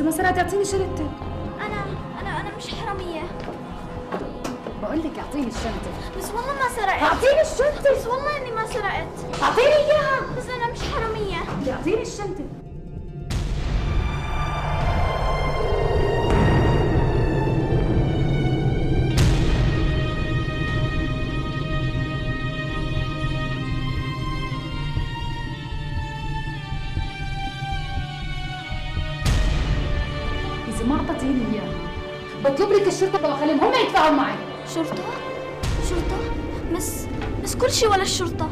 ما سرقت اعطيني شنطتك. انا مش حراميه. بقول لك اعطيني الشنطه. بس والله ما سرقت. اعطيني الشنطه. بس والله اني ما سرقت. اعطيني اياها. بس انا مش حراميه. بدي اعطيني الشنطه. إذا ما أعطيتيني إياها بطلب لك الشرطة وأخليهم هم يدفعوا معي. شرطة؟ بس كل شيء ولا الشرطة.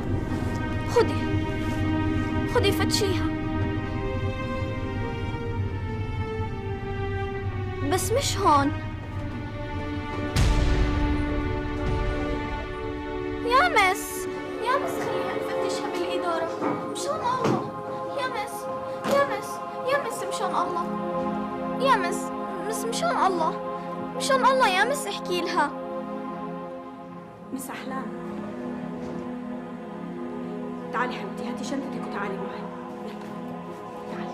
خدي فتشيها. بس مش هون. يا مس خلينا نفتشها بالإدارة مشان الله. يا مس مشان الله. يا مس مشان الله يا مس احكي لها. مس أحلام، تعالي حبيبتي هاتي شنطتك وتعالي معي. تعالي.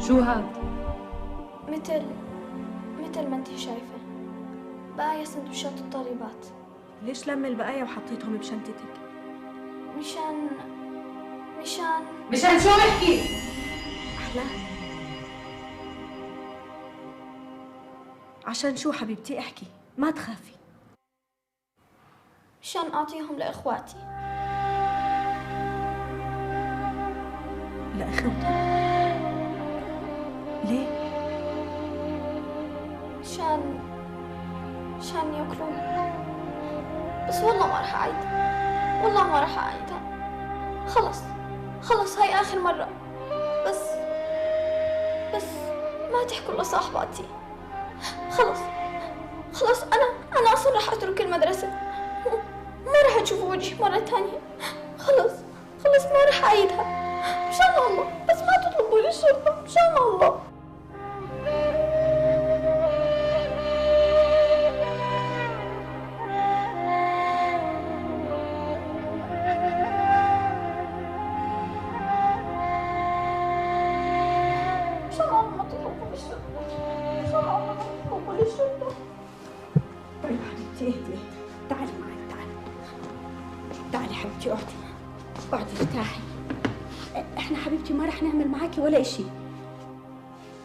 شو هاد؟ مثل ما انتي شايفة بقايا سندويشات الطالبات. ليش لم البقايا وحطيتهم بشنطتك؟ مشان شو بحكي؟ أحلام، عشان شو حبيبتي؟ احكي ما تخافي. مشان اعطيهم لاخواتي. لأخوتك؟ ليه؟ مشان ياكلون. بس والله ما رح اعيدها. خلص هاي اخر مرة. بس ما تحكوا لصاحباتي. خلص انا اصلا رح اترك المدرسة. ما رح تشوفوا وجهي مرة تانية. خلص ما رح اعيدها مشان الله. بس ما تطلبوا لي الشرطة مشان الله. طيب حبيبتي اهدي، تعالي معي. تعالي حبيبتي اقعدي ارتاحي. احنا حبيبتي ما رح نعمل معاكي ولا اشي،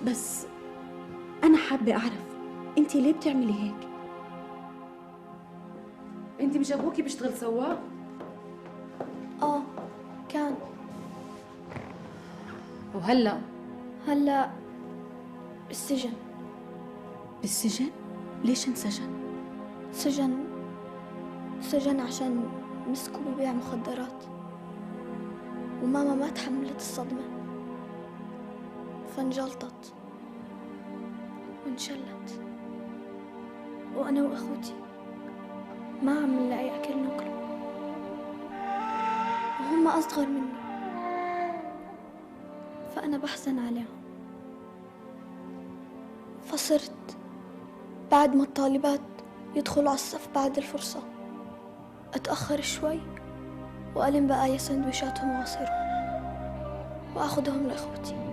بس انا حابة اعرف انتي ليه بتعملي هيك؟ انت مش ابوكي بيشتغل سواق؟ كان. وهلا بالسجن. بالسجن؟ ليش انسجن؟ سجن عشان مسكوا ببيع مخدرات، وماما ما تحملت الصدمة فانجلطت وانشلت، وأنا وأخوتي ما عم نلاقي أكل ناكله، وهم أصغر مني فأنا بحزن عليهم. فصرت بعد ما الطالبات يدخلوا على الصف بعد الفرصة أتأخر شوي وألم بقايا سندويشاتهم وعصيرهم وأخذهم لأخوتي.